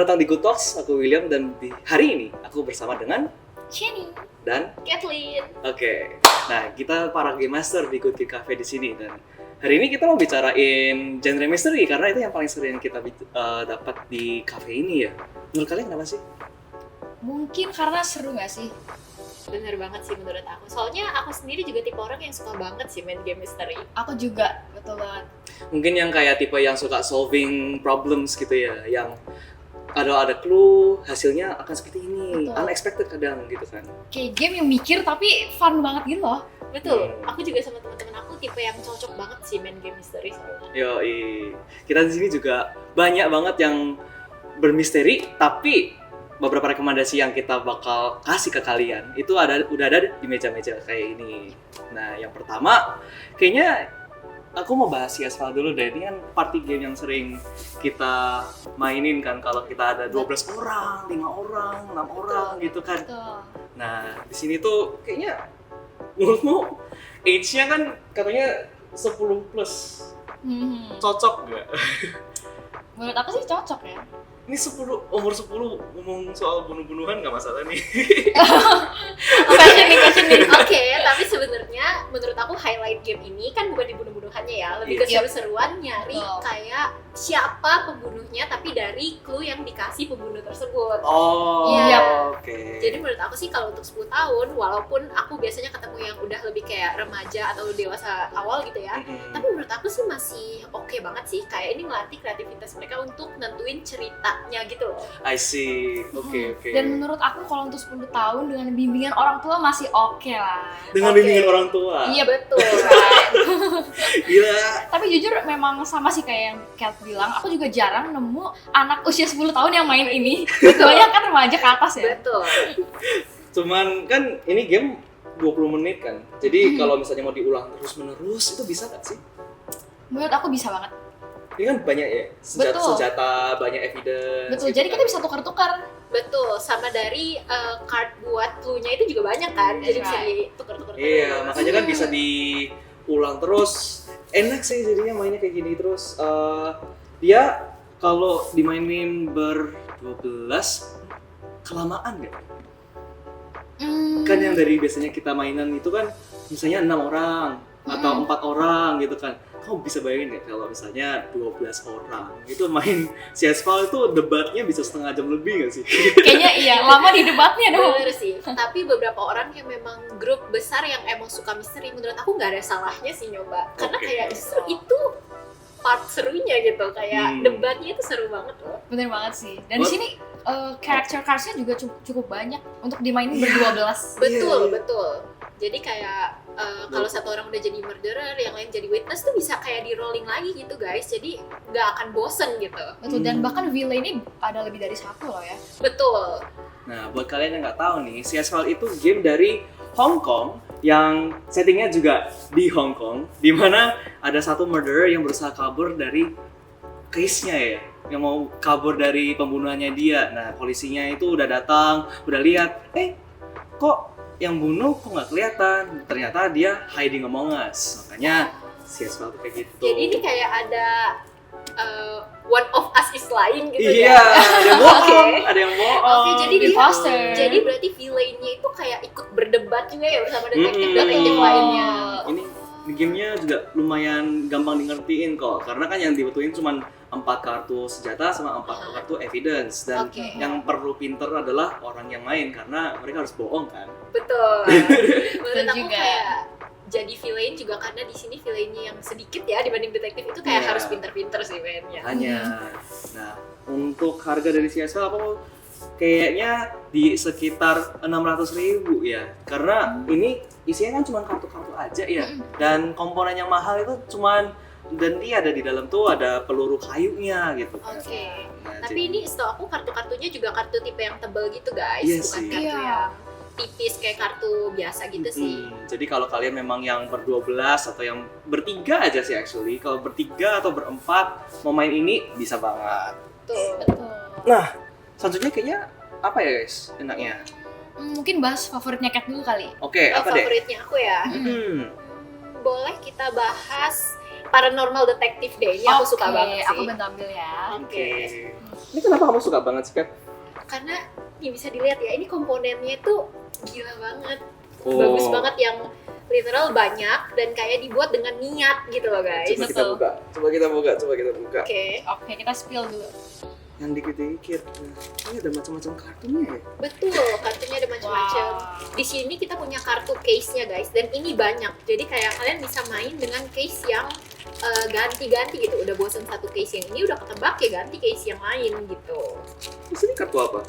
datang di Good Talks, aku William dan di hari ini aku bersama dengan Jenny dan Kathleen. Oke. Nah, kita para game master di Good Geek Cafe di sini dan hari ini kita mau bicarain genre misteri karena itu yang paling sering kita dapat di cafe ini ya. Menurut kalian kenapa sih? Mungkin karena seru gak sih? Bener banget sih menurut aku. Soalnya aku sendiri juga tipe orang yang suka banget sih main game misteri. Aku juga, betul banget. Mungkin yang kayak tipe yang suka solving problems gitu ya, yang ada clue, hasilnya akan seperti ini, Betul. unexpected kadang gitu kan. Kayak game yang mikir tapi fun banget gitu loh. Betul. Aku juga sama teman-teman aku tipe yang cocok banget sih main game misteri soalnya. Yoi, kita di sini juga banyak banget yang bermisteri, tapi beberapa rekomendasi yang kita bakal kasih ke kalian itu udah ada di meja-meja kayak ini. Nah, yang pertama, kayaknya aku mau bahas CS:GO dulu deh. Ini kan party game yang sering kita mainin kan kalau kita ada 12 orang, 5 orang, 6 orang gitu kan. Betul. Nah, di sini tuh kayaknya menurutmu age-nya kan katanya 10 plus. Cocok nggak? Menurut aku sih cocok ya. Ini umur 10 ngomong soal bunuh-bunuhan nggak masalah nih. Fashion nih. Oke, tapi sebenarnya menurut aku highlight game ini kan bukan dibunuh-bunuhannya ya, lebih ke Iya. seru-seruan nyari Betul. kayak siapa pembunuhnya tapi dari clue yang dikasih pembunuh tersebut. Oh, Iya. oke. Jadi menurut aku sih kalau untuk 10 tahun, walaupun aku biasanya ketemu yang udah lebih kayak remaja atau dewasa awal gitu ya, tapi menurut aku sih masih oke banget sih. Kayak ini melatih kreativitas mereka untuk nentuin ceritanya gitu loh. I see. Oke. Dan menurut aku kalau untuk 10 tahun dengan bimbingan orang tua masih oke lah. Dengan Oke. bimbingan orang tua. Iya Betul. Gila. Tapi jujur memang sama sih kayak yang Kat bilang, aku juga jarang nemu anak usia 10 tahun yang main ini. Kebanyakan kan remaja ke atas ya. Betul. Cuman kan ini game 20 menit kan. Jadi kalau misalnya mau diulang terus-menerus itu bisa nggak sih? Menurut aku bisa banget. Ini kan banyak ya Betul. senjata, banyak evidence. Betul, gitu jadi kan. kita bisa tukar-tukar. Betul, sama dari card buat clue-nya itu juga banyak kan. Jadi bisa ditukar-tukar terus. Iya, makanya kan bisa diulang terus. Enak sih jadinya mainnya kayak gini terus. Dia kalau dimainin ber-12 kelamaan nggak? Kan yang dari biasanya kita mainan itu kan misalnya 6 orang atau 4 orang gitu kan. Kamu bisa bayangin nggak kalau misalnya 12 orang itu main CS:GO itu debatnya bisa setengah jam lebih nggak sih? Kayaknya iya, lama di debatnya dong. Bener sih, tapi beberapa orang yang memang grup besar yang emang suka misteri, menurut aku nggak ada salahnya sih nyoba. Karena Oke. kayak justru itu part serunya gitu, kayak debatnya itu seru banget loh. Bener banget sih. Dan di sini character cards-nya juga cukup banyak untuk dimainin ber-12. Betul, betul. Jadi kayak kalau satu orang udah jadi murderer, yang lain jadi witness tuh bisa kayak di rolling lagi gitu guys. Jadi nggak akan bosen gitu. Betul, dan bahkan villain ini ada lebih dari satu loh ya. Betul. Nah, buat kalian yang nggak tahu nih, CS:GO itu game dari Hong Kong yang settingnya juga di Hong Kong, di mana ada satu murderer yang berusaha kabur dari case-nya ya, yang mau kabur dari pembunuhannya dia. Nah, polisinya itu udah datang, udah lihat, kok yang bunuh kok nggak kelihatan? Ternyata dia hiding among us. Makanya CS:GO itu kayak gitu. Jadi ini kayak ada one of us is lying gitu iya, ya. ada yang bohong, Oke. ada yang bohong. Oke, jadi dia Imposter. jadi berarti villainnya itu kayak ikut berdebat juga ya bersama detektif-detektif Betul. lainnya. Ini gamenya juga lumayan gampang di ngertiin kok, karena kan yang dibutuhin cuma 4 kartu senjata sama 4 kartu evidence, dan Oke. yang perlu pinter adalah orang yang main karena mereka harus bohong kan. Betul. Menurut aku juga. kayak jadi villain juga karena di sini villainnya yang sedikit ya dibanding detektif itu kayak Iya. harus pinter-pinter sih mainnya. Hanya. Nah, untuk harga dari CS:GO aku kayaknya di sekitar 600.000 ya, karena ini isinya kan cuma kartu-kartu aja ya, dan komponen yang mahal itu cuman, dan dia ada di dalam tuh ada peluru kayunya gitu kan. Oke. Nah, Tapi jadi- ini setahu aku kartu-kartunya juga kartu tipe yang tebal gitu guys, Iya bukan sih. kartu Iya. yang tipis kayak kartu biasa gitu sih. Jadi kalau kalian memang yang ber-12 atau yang bertiga aja sih actually, kalau bertiga atau berempat mau main ini bisa banget. Tuh. Betul. Nah, selanjutnya kayaknya apa ya guys enaknya? Mungkin bahas favoritnya Kat dulu kali. Oke, apa deh? Favoritnya aku ya. Hmm. Boleh kita bahas paranormal detektif deh. Ini aku suka banget sih. Aku bantu ambil ya. Oke. Ini kenapa kamu suka banget sih, Kat? Karena ini bisa dilihat ya, ini komponennya tuh gila banget. Oh. Bagus banget yang literal banyak dan kayak dibuat dengan niat gitu loh guys. Coba kita Betul. buka. Coba kita buka. Oke, Kita spill dulu. Yang dikit-dikit. Ini ada macam-macam kartunya ya? betul. Kartunya ada macam-macam. Di sini kita punya kartu case-nya guys, dan ini banyak. Jadi kayak kalian bisa main dengan case yang ganti-ganti gitu. Udah bosan satu case yang ini, udah ketebak ya ganti case yang lain gitu. Terus ini kartu apa?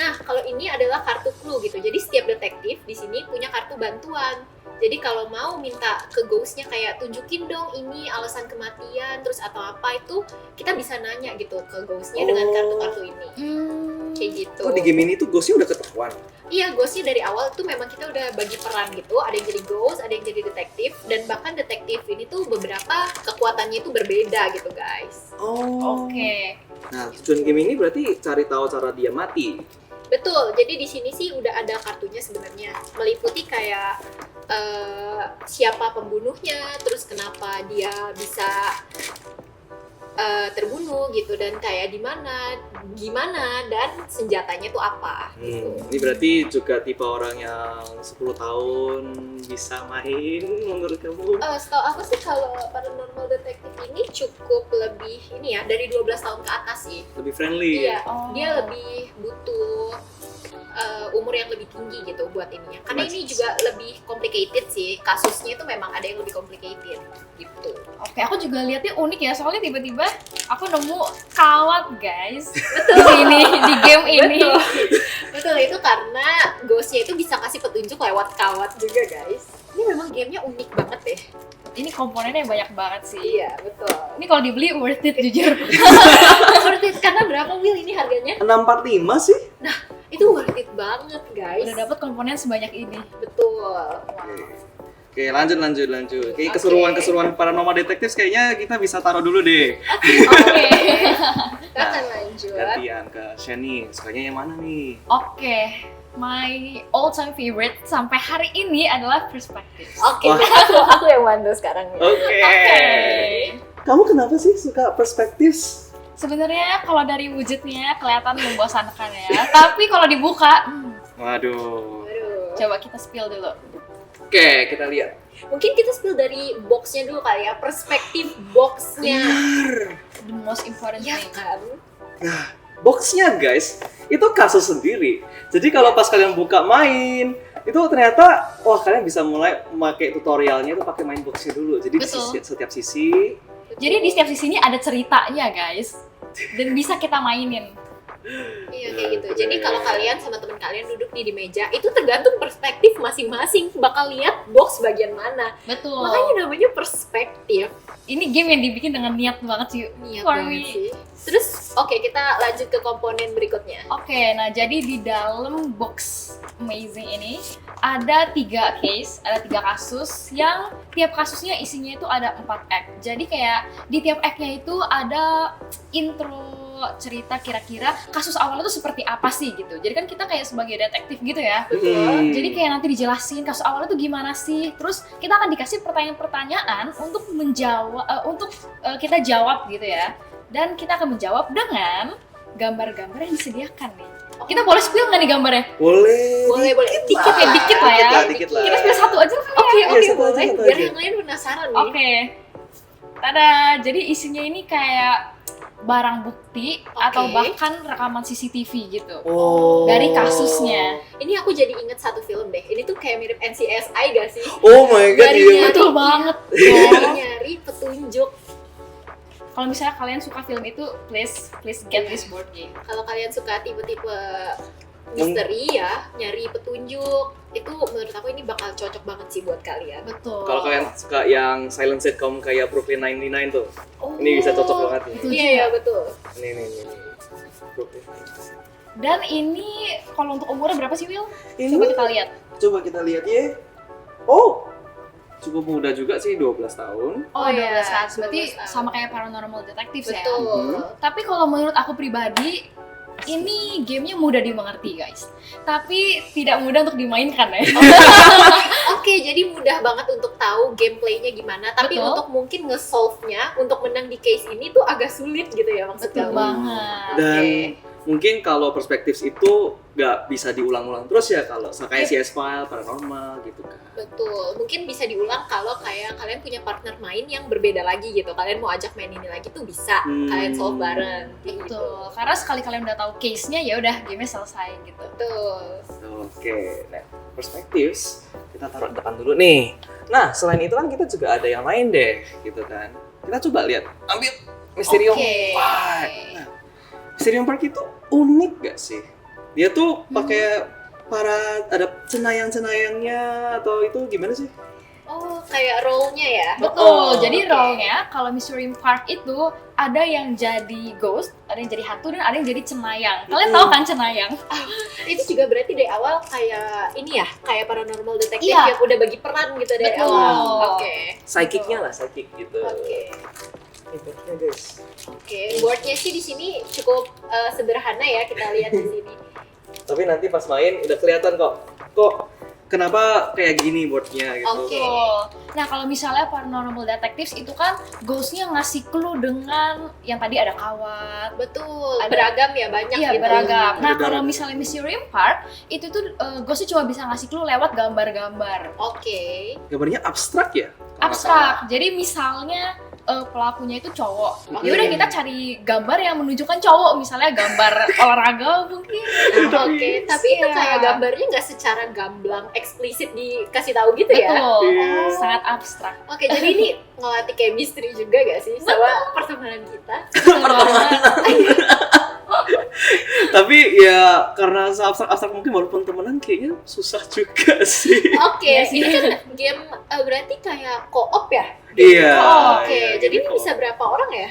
Nah, kalau ini adalah kartu clue gitu. Jadi setiap detektif di sini punya kartu bantuan. Jadi kalau mau minta ke ghost-nya kayak tunjukin dong ini alasan kematian terus atau apa, itu kita bisa nanya gitu ke ghost-nya dengan kartu-kartu ini. Kayak gitu. Oh, di game ini tuh ghostnya udah ketahuan. Iya, ghostnya dari awal tuh memang kita udah bagi peran gitu. Ada yang jadi ghost, ada yang jadi detektif, dan bahkan detektif ini tuh beberapa kekuatannya itu berbeda gitu guys. Oh. Oke. Nah, tujuan game ini berarti cari tahu cara dia mati. Betul, jadi di sini sih udah ada kartunya sebenarnya, meliputi kayak siapa pembunuhnya, terus kenapa dia bisa terbunuh gitu, dan kayak di mana, gimana, dan senjatanya tuh apa gitu. Ini berarti juga tipe orang yang 10 tahun bisa main menurut kamu? Setahu aku sih kalau paranormal detective ini cukup lebih ini ya, dari 12 tahun ke atas sih. Lebih friendly. Iya, Oh. dia lebih butuh umur yang lebih tinggi gitu buat ininya. Karena ini juga lebih complicated sih, kasusnya itu memang ada yang lebih complicated gitu. Oke, aku juga lihatnya unik ya, soalnya tiba-tiba aku nemu kawat guys. Betul. Di game ini. Betul, itu karena ghostnya itu bisa kasih petunjuk lewat kawat juga guys. Ini memang gamenya unik banget deh. Ini komponennya banyak banget sih. Iya, betul. Ini kalau dibeli worth it jujur. Worth it, karena berapa Will ini harganya? 645 sih? Itu worth it banget guys. Udah dapat komponen sebanyak ini. Betul. Oke, lanjut. Kayak keseruan paranormal detektif kayaknya kita bisa taruh dulu deh. Oke. Kita akan lanjut. Gantian ke Shani, sukanya yang mana nih? Oke. My all time favorite sampai hari ini adalah Perspective. Oke, Wah. aku yang mandu sekarang nih. Oke. Kamu kenapa sih suka perspektif? Sebenarnya kalau dari wujudnya kelihatan membosankan ya. Tapi kalau dibuka, Waduh. Aduh. coba kita spill dulu. Oke, kita lihat. Mungkin kita spill dari boxnya dulu kali ya, perspektif boxnya. The most important Ya thing. kan? Boxnya guys, itu kasus sendiri. Jadi kalau pas kalian buka main, itu ternyata wah kalian bisa mulai memakai tutorialnya itu pakai main boxnya dulu. Jadi di Betul. setiap sisi. Jadi di setiap sisinya ada ceritanya guys. Dan bisa kita mainin. Iya kayak gitu. Jadi kalau kalian sama teman kalian duduk nih di meja, itu tergantung perspektif masing-masing. Bakal lihat box bagian mana. Betul. Makanya namanya perspektif. Ini game yang dibikin dengan niat banget sih. Niat For banget me. sih. Terus oke, kita lanjut ke komponen berikutnya. Oke, nah jadi di dalam box amazing ini ada 3 case, ada 3 kasus yang tiap kasusnya isinya itu ada 4 act. Jadi kayak di tiap act-nya itu ada intro cerita kira-kira kasus awalnya tuh seperti apa sih gitu. Jadi kan kita kayak sebagai detektif gitu ya. Hmm. Jadi kayak nanti dijelasin kasus awalnya tuh gimana sih. Terus kita akan dikasih pertanyaan-pertanyaan untuk menjawab, kita jawab gitu ya. Dan kita akan menjawab dengan gambar-gambar yang disediakan nih. Kita boleh spill nggak nih gambarnya? Boleh. Dikit ya, dikit lah ya. Dikit lah. Kita spill satu aja kan ya? Oke, Iya, satu boleh. aja. Biar yang lain penasaran nih. Oke. Tada, jadi isinya ini kayak barang bukti atau bahkan rekaman CCTV gitu. Oh. Dari kasusnya. Ini aku jadi inget satu film deh. Ini tuh kayak mirip NCSI gak sih? Oh my god, Dari iya. nyari- Betul banget. Nyari petunjuk. Kalau misalnya kalian suka film itu, please get this board game. Kalau kalian suka tipe-tipe misteri ya, nyari petunjuk, itu menurut aku ini bakal cocok banget sih buat kalian. Betul. Kalau kalian suka yang silent sitcom kayak Brooklyn Nine-Nine tuh, Oh. ini bisa cocok banget nih. Itu Iya, juga. iya betul. Nih. Brooklyn Nine-Nine. Dan ini kalau untuk umurnya berapa sih, Will? Ini Coba kita lihat. coba kita lihat ya. Oh, cukup muda juga sih, 12 tahun. Oh, iya, 12 kan. Berarti 12 tahun. sama kayak Paranormal Detectives ya. Betul. Tapi kalau menurut aku pribadi, ini gamenya mudah dimengerti guys. Tapi tidak mudah untuk dimainkan ya. Oke, Oke, jadi mudah banget untuk tahu gameplaynya gimana. Tapi Betul. untuk mungkin nge-solve-nya, untuk menang di case ini tuh agak sulit gitu ya maksud Betul kamu. banget. Dan Oke. mungkin kalau perspektif itu nggak bisa diulang-ulang terus ya kalau kayak CS File, Paranormal gitu kan. Betul, mungkin bisa diulang kalau kayak kalian punya partner main yang berbeda lagi gitu. Kalian mau ajak main ini lagi tuh bisa, kalian solve bareng. Kayak gitu. Betul. Karena sekali kalian udah tahu case-nya ya udah game-nya selesai gitu. Betul. Oke, nah perspektif kita taruh depan dulu nih. Nah selain itu kan kita juga ada yang lain deh, gitu kan. Kita coba lihat, ambil Mysterium Oke. Park. Nah, Mysterium Park itu unik gak sih? Dia tuh pakai ada cenayang-cenayangnya atau itu gimana sih? Oh, kayak role-nya ya? Betul. Oh, Jadi oke. role-nya kalau Mysterium Park itu ada yang jadi ghost, ada yang jadi hantu dan ada yang jadi cenayang. Kalian tahu kan cenayang? Itu juga berarti dari awal kayak ini ya, kayak paranormal detective Iya. yang udah bagi peran gitu dari Betul. awal. Oke. Psychic-nya lah, psychic gitu. Oke. Ini boardnya, guys. Oke, boardnya sih di sini cukup sederhana ya, kita lihat di sini. Tapi nanti pas main udah kelihatan kok kenapa kayak gini boardnya gitu. Oke. Betul. Nah kalau misalnya Paranormal Detectives itu kan ghost-nya ngasih clue dengan yang tadi ada kawat. Betul, Ada- beragam ya, banyak Iya gitu. beragam. Nah Ada kalau beragam. misalnya Mysterium Park itu tuh ghostnya cuma bisa ngasih clue lewat gambar-gambar. Oke. Gambarnya abstrak ya? Abstrak. Jadi misalnya pelakunya itu cowok. Oke. Ya udah kita cari gambar yang menunjukkan cowok, misalnya gambar olahraga mungkin. Oke, tapi itu Iya. kayak gambarnya nggak secara gamblang eksplisit dikasih tahu gitu ya? Betul. Iya. Sangat abstrak. Oke, jadi ini ngelatih chemistry juga gak sih sama pertemanan kita? Tapi ya karena abstrak mungkin walaupun temenan kayaknya susah juga sih. Oke, Iya sih. ini kan game berarti kayak co-op ya? Iya. Oke, iya, jadi gitu. ini bisa berapa orang ya?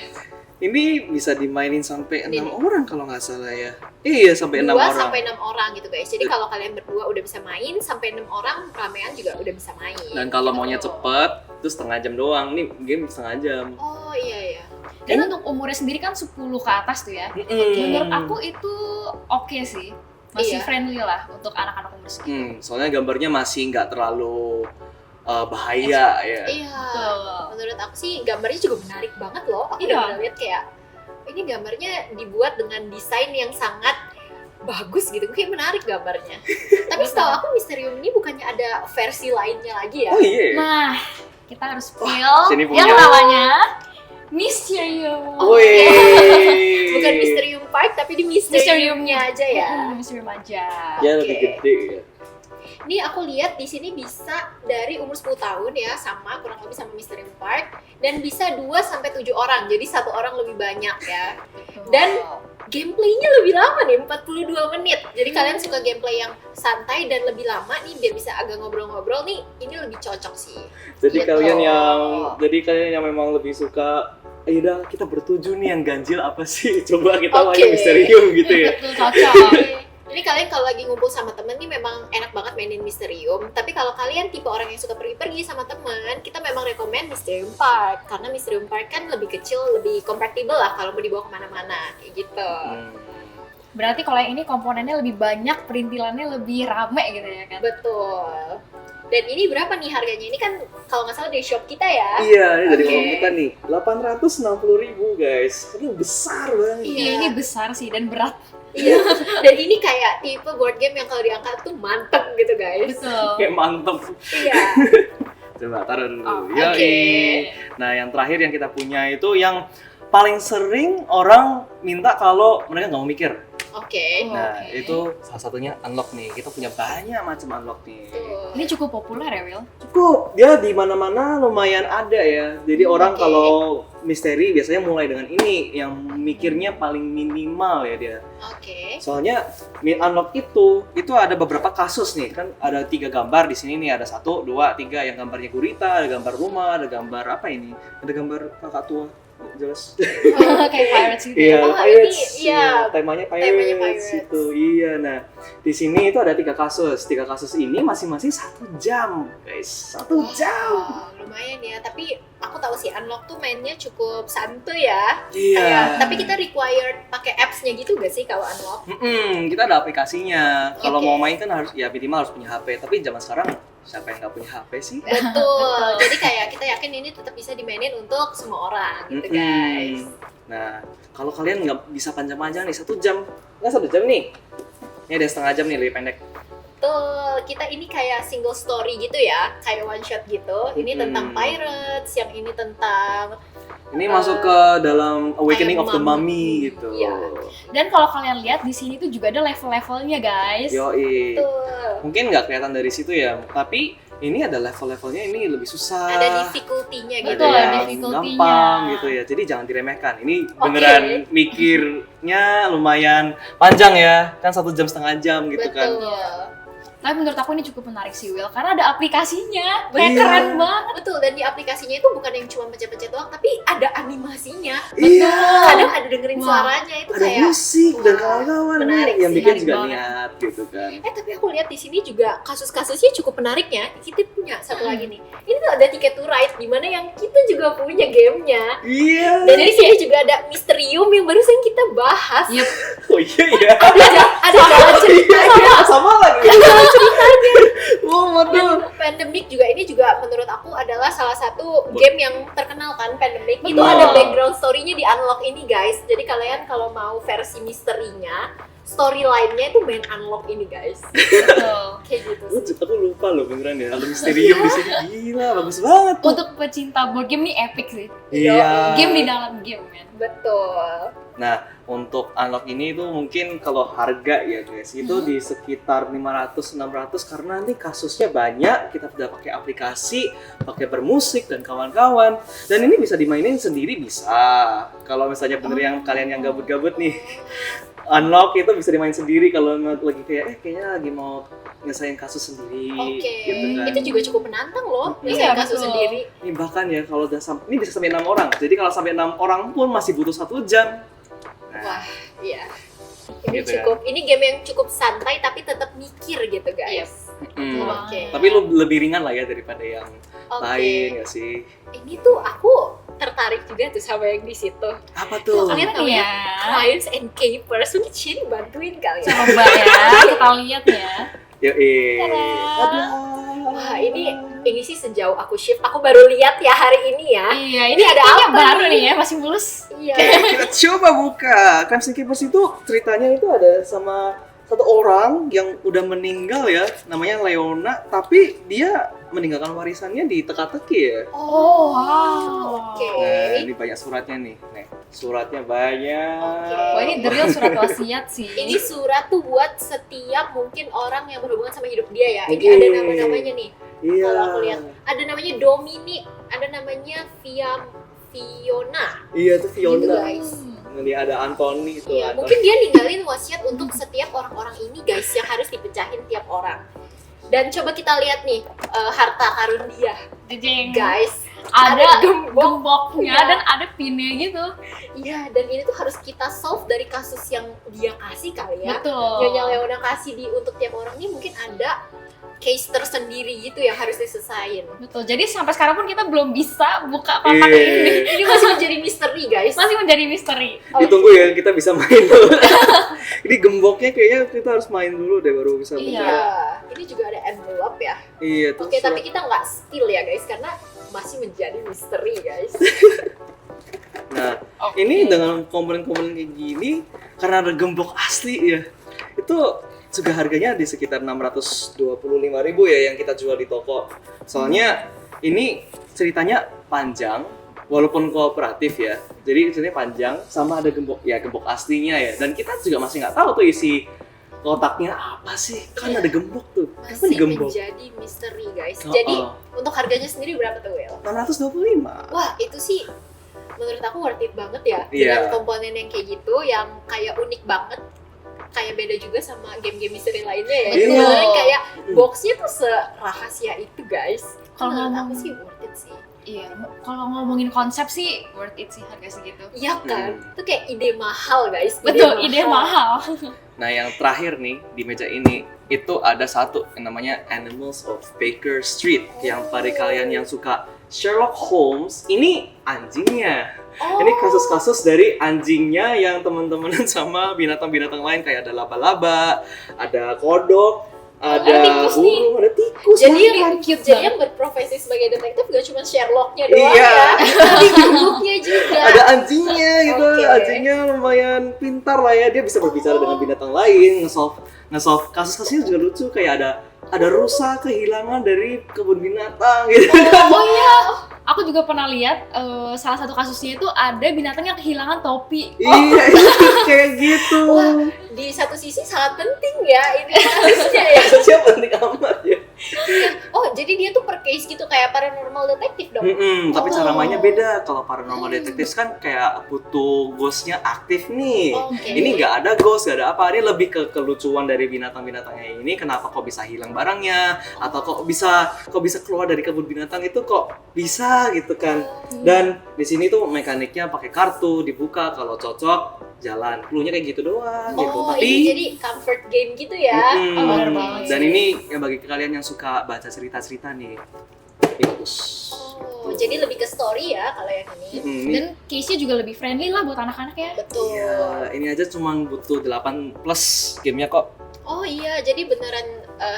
Ini bisa dimainin sampai 6 Ini. orang kalau nggak salah ya. Iya, sampai 6 2 orang. sampai 6 orang gitu guys. Jadi kalau kalian berdua udah bisa main, sampai 6 orang ramean juga udah bisa main. Dan kalau maunya Gitu. cepet, itu setengah jam doang. Nih game setengah jam. Oh iya ya. Dan untuk umurnya sendiri kan 10 ke atas tuh ya. Menurut aku itu oke sih. Masih Iya. friendly lah untuk anak-anak umur segitu. Soalnya gambarnya masih nggak terlalu bahaya ya. Iya. Betul. Menurut aku sih gambarnya juga menarik banget loh. Aku Iya. udah pernah lihat kayak ini gambarnya dibuat dengan desain yang sangat bagus gitu. Kayak menarik gambarnya. Tapi setahu aku Mysterium ini bukannya ada versi lainnya lagi ya? Oh iya. Nah, kita harus sini feel punya. yang namanya Mysterium. Wih. Bukan Mysterium Park tapi di Mysteriumnya aja ya. Mysterium aja. Ya Oke. lebih gede ya. Ini aku lihat di sini bisa dari umur 10 tahun ya, sama kurang lebih sama Mysterium Park, dan bisa 2 sampai 7 orang. Jadi satu orang lebih banyak ya. Dan gameplaynya lebih lama nih, 42 menit. Jadi kalian suka gameplay yang santai dan lebih lama nih biar bisa agak ngobrol-ngobrol nih, ini lebih cocok sih. Jadi Gitu. kalian yang memang lebih suka ayo dah kita bertujuh nih yang ganjil apa sih? Coba kita Oke. main Mysterium gitu ya. betul cocok. Jadi kalian kalau lagi ngumpul sama temen nih memang enak banget mainin Mysterium. Tapi kalau kalian tipe orang yang suka pergi-pergi sama temen, kita memang rekomen Mysterium Park. Karena Mysterium Park kan lebih kecil, lebih compatible lah kalau mau dibawa kemana-mana. Kayak gitu. Berarti kalau yang ini komponennya lebih banyak, perintilannya lebih rame gitu ya kan? Betul. Dan ini berapa nih harganya? Ini kan kalau nggak salah dari shop kita ya. Iya, ini dari Oke. uang kita nih 860.000 guys. Ini besar banget. Iya. Iya, ini besar sih dan berat. Iya. Dan ini kayak tipe board game yang kalau diangkat tuh mantep gitu guys. Betul. Kayak mantep. Iya. Coba taruh dulu. Oh, Yoi. oke. Nah, yang terakhir yang kita punya itu yang paling sering orang minta kalau mereka nggak mau mikir. Oke. Nah, Oke. itu salah satunya unlock nih. Kita punya banyak macam unlock nih. Tuh. Ini cukup populer ya, Will? Cukup, dia di mana-mana lumayan ada ya. Jadi orang Oke. kalau misteri biasanya mulai dengan ini yang mikirnya paling minimal ya dia. Oke. Soalnya unlock itu ada beberapa kasus nih, kan ada 3 gambar di sini nih, ada 1, 2, 3 yang gambarnya gurita, ada gambar rumah, ada gambar apa ini? Ada gambar kakak tua. Jelas. Kayak pirates gitu. Iya, Oh, pirates. ini, iya. Temanya Temanya pirates pirates. itu. Iya, nah di sini itu ada 3 kasus. 3 kasus ini masing-masing 1 jam, guys. 1 jam. Wow, lumayan ya. Tapi aku tahu sih unlock tuh mainnya cukup santuy ya. Iya. Kayak, tapi kita required pakai apps-nya gitu gak sih kalau unlock? Kita ada aplikasinya. Kalau Oke. mau main kan harus ya minimal harus punya HP. Tapi zaman sekarang siapa yang nggak punya HP sih? Betul. Jadi kayak kita yakin ini tetap bisa dimainin untuk semua orang gitu guys. Nah, kalau kalian nggak bisa panjang-panjang nih 1 jam, nggak 1 jam nih. Ini ada setengah jam nih, lebih pendek. Betul, kita ini kayak single story gitu ya, kayak one shot gitu. Ini tentang pirates, yang ini tentang Ini masuk ke dalam Awakening of the Mummy gitu. Iya. Dan kalau kalian lihat di sini tuh juga ada level-levelnya guys. Yoi. betul. Mungkin nggak kelihatan dari situ ya, tapi ini ada level-levelnya, ini lebih susah. Ada difficulty-nya gitu. Betul, ada yang difficulty-nya. gampang gitu ya. Jadi jangan diremehkan. Ini beneran mikirnya lumayan panjang ya. Kan 1 jam setengah jam gitu kan. Betul. Tapi menurut aku ini cukup menarik sih Will, karena ada aplikasinya, kayak Iya. keren banget. Betul, dan di aplikasinya itu bukan yang cuma pencet-pencet doang, tapi ada animasinya. Iya. Kadang ada dengerin Wah. suaranya itu Ada kayak musik dan wah, kawan-kawan nih menarik yang sih, bikin menarik juga banget. niat gitu kan. tapi aku lihat di sini juga kasus-kasusnya cukup menarik ya. Kita punya satu lagi nih. Ini tuh ada Ticket to Ride, dimana yang kita juga punya gamenya. Iya. Dan di sini juga ada Mysterium yang barusan kita bahas. Yep. Oh iya ya. Ada jalan ceritanya. Sama lagi. Ada jalan ceritanya. Oh waduh. Pandemic juga ini juga menurut aku adalah salah satu game yang terkenal kan, Pandemic. Itu Betul. ada background story-nya di Unlock ini guys. Jadi kalian kalau mau versi misterinya, storyline-nya itu main Unlock ini guys. Betul. Kayak gitu sih. Aku lupa loh beneran ya. Ada Mysterium di sini. Gila, bagus banget tuh. Untuk pecinta board game ini epic sih. Iya. Game di dalam game men. Betul. Nah, untuk unlock ini tuh mungkin kalau harga ya guys, itu di sekitar 500-600 karena nih kasusnya banyak, kita udah pakai aplikasi, pakai bermusik dan kawan-kawan. Dan ini bisa dimainin sendiri bisa. Kalau misalnya bener yang kalian yang gabut-gabut nih, unlock itu bisa dimain sendiri kalau lagi kayak kayaknya lagi mau nyelesain kasus sendiri Oke. gitu kan. Itu juga cukup menantang loh. Iya, Nyelesain kasus betul. sendiri. Ini bahkan ya kalau udah sampai ini bisa sampai 6 orang. Jadi kalau sampai 6 orang pun masih butuh 1 jam. Nah, Wah, iya. Ini Gitu ya. cukup, ini game yang cukup santai tapi tetap mikir gitu guys. mm. Oke. Tapi lebih ringan lah ya daripada yang Oke. lain ya sih. Ini tuh aku tertarik juga tuh sama yang di situ. Apa tuh? Kalian tahu ya? ya. Clients and Capers, mungkin Shin bantuin kali ya. Coba ya, kita lihat ya. Yoi. Tada. Wah, ini sih sejauh aku shift, aku baru lihat ya hari ini ya. Iya, Ini ada kayaknya apa baru nih? nih ya, masih mulus. Iya. Kita coba buka. Crimes and Keepers itu ceritanya itu ada sama satu orang yang udah meninggal ya, namanya Leona, tapi dia meninggalkan warisannya di teka-teki ya. Oh, wow. Oke. Nah, ini banyak suratnya nih. Nih, suratnya banyak. Oke. Wah, ini the real surat wasiat sih. Ini surat tuh buat setiap mungkin orang yang berhubungan sama hidup dia ya. Ini Oke. ada nama-namanya nih. Iya. Kalau aku lihat, ada namanya Dominic, ada namanya Fiona. Iya tuh Gitu Fiona. guys. Ini ada Anthony itu. Iya, mungkin dia ninggalin wasiat untuk setiap orang-orang ini guys yang harus dipecahin tiap orang. Dan coba kita lihat nih harta karun dia, Jeng. guys. Ada gembok. gemboknya Iya. dan ada pinnya gitu. Iya, dan ini tuh harus kita solve dari kasus yang dia kasih kali ya. Betul. Nyonya Leona kasih di untuk tiap orang ini mungkin ada case tersendiri gitu yang harus diselesain. Betul. Jadi sampai sekarang pun kita belum bisa buka kotak ini. Ini masih menjadi misteri guys. Masih menjadi misteri. Ditunggu ya, kita bisa main dulu. Ini gemboknya kayaknya kita harus main dulu deh baru bisa buka. Iya. Iya, ini juga ada envelope ya. Iya tuh. Oke, tapi kita nggak spill ya guys karena masih menjadi misteri guys. Nah, Oke. ini dengan komponen-komponen kayak gini karena ada gembok asli ya. Itu juga harganya di sekitar 625.000 ya yang kita jual di toko. Soalnya ini ceritanya panjang walaupun kooperatif ya. Jadi ceritanya panjang sama ada gembok ya, gembok aslinya ya. Dan kita juga masih nggak tahu tuh isi kotaknya apa sih. Kan ada gembok tuh. Kenapa Masih digembok? menjadi misteri guys. Oh, Jadi oh. untuk harganya sendiri berapa tuh Will? 625. Wah, itu sih menurut aku worth it banget ya. Iya. Dengan komponen yang kayak gitu, yang kayak unik banget. Kayak beda juga sama game-game misteri lainnya ya. Betul. Beneran kayak boxnya tuh serahasia itu guys. Kalau Menurut ngomong- aku sih worth it sih. Iya, kalau ngomongin konsep sih worth it sih harga segitu. Iya kan? Itu kayak ide mahal guys. Betul, ide mahal. Nah, yang terakhir nih di meja ini itu ada satu yang namanya Animals of Baker Street. Yang pada kalian yang suka Sherlock Holmes, ini anjingnya. Oh. Ini kasus-kasus dari anjingnya yang teman-temanan sama binatang-binatang lain kayak ada laba-laba, ada kodok, ada tikus nih. burung, ada tikus. Jadi bahkan. yang Cute jadi banget. yang berprofesi sebagai detektif gak cuma Sherlocknya doang Iya. ya, tapi guguknya juga. Ada anjingnya gitu, Oke. anjingnya lumayan pintar lah ya, dia bisa berbicara dengan binatang lain, nge-solve kasus-kasusnya juga lucu, kayak ada rusa kehilangan dari kebun binatang gitu. Oh iya, aku juga pernah lihat salah satu kasusnya itu ada binatang yang kehilangan topi. Iya, kayak gitu. Wah, di satu sisi sangat penting ya ini kasusnya ya. Kasusnya penting amat ya. Oh, jadi dia tuh per case gitu kayak paranormal detektif dong. Tapi cara Oh. mainnya beda. Kalau paranormal detectives kan kayak butuh ghostnya aktif nih. Oke. Ini nggak ada ghost, nggak ada apa. Ini lebih ke kelucuan dari binatang-binatangnya ini. Kenapa kok bisa hilang barangnya? Atau kok bisa keluar dari kebun binatang itu kok bisa gitu kan? Dan di sini tuh mekaniknya pakai kartu dibuka, kalau cocok jalan. Cluenya kayak gitu doang gitu. Oh, Tapi ini jadi comfort game gitu ya. Mm-mm. Oh, bener banget Dan sih. ini ya bagi kalian yang suka baca cerita-cerita nih. Bagus. Oh, jadi lebih ke story ya kalau yang ini. Mm-mm. Dan case-nya juga lebih friendly lah buat anak-anak ya. Betul. Iya, ini aja cuma butuh 8+ gamenya kok. Oh iya, jadi beneran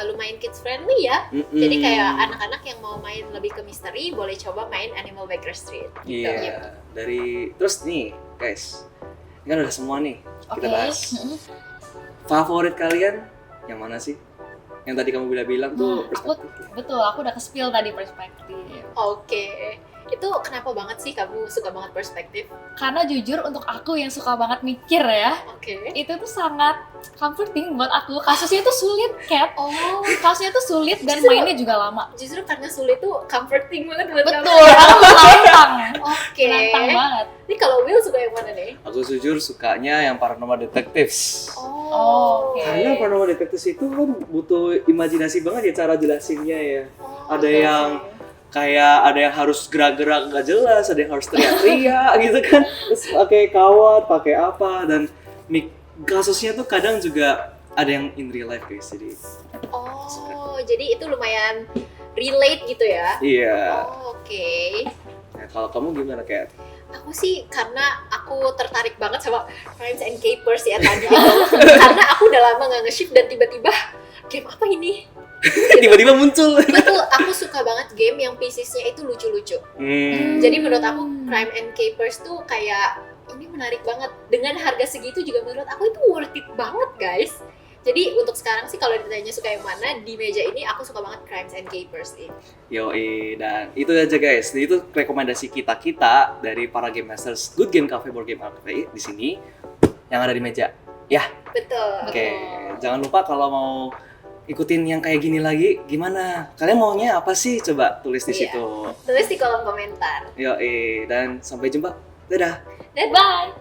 lumayan kids friendly ya. Mm-mm. Jadi kayak anak-anak yang mau main lebih ke misteri boleh coba main Animal Baker Street. Iya. Dari terus nih, guys. Ini kan udah semua nih kita Oke. bahas. Favorit kalian yang mana sih? Yang tadi kamu bilang tuh Aku betul, aku udah ke-spill tadi perspektif. Oke. Itu kenapa banget sih kamu suka banget perspektif? Karena jujur untuk aku yang suka banget mikir ya, Oke. itu tuh sangat comforting buat aku. Kasusnya tuh sulit, Kat. Oh, Kasusnya tuh sulit dan Justru- mainnya juga lama. justru karena sulit tuh comforting banget buat kamu. Betul, karena menantang. Oke. Menantang banget. Ini kalau Will suka yang mana nih? Aku jujur sukanya yang Paranormal Detectives. Oh, oke. Karena Paranormal Detectives itu kan butuh imajinasi banget ya cara jelasinnya ya. Oh, Ada oke. yang kayak ada yang harus gerak-gerak nggak jelas, ada yang harus teriak-teriak gitu kan, terus pakai kawat, pakai apa, dan kasusnya tuh kadang juga ada yang in real life guys, jadi Oh, jadi itu lumayan relate gitu ya? iya. Oh, oke. Nah, kalau kamu gimana kayak? Aku sih karena aku tertarik banget sama Crimes and Capers ya tadi itu. Karena aku udah lama nggak nge-shift dan tiba-tiba game apa ini? Tiba-tiba muncul. Betul, aku suka banget game yang piecesnya itu lucu-lucu. Jadi menurut aku Crime and Capers tuh kayak ini menarik banget. Dengan harga segitu juga menurut aku itu worth it banget guys. Jadi untuk sekarang sih kalau ditanya suka yang mana, di meja ini aku suka banget Crimes and Capers ini. Yoi, dan itu aja guys. Jadi itu rekomendasi kita dari para game masters Good Game Cafe Board Game Cafe di sini yang ada di meja. Ya, Betul. oke. Jangan lupa kalau mau ikutin yang kayak gini lagi, gimana? Kalian maunya apa sih? Coba tulis di Iya. situ. Tulis di kolom komentar. Yoi, dan sampai jumpa. Dadah. Dan Bye.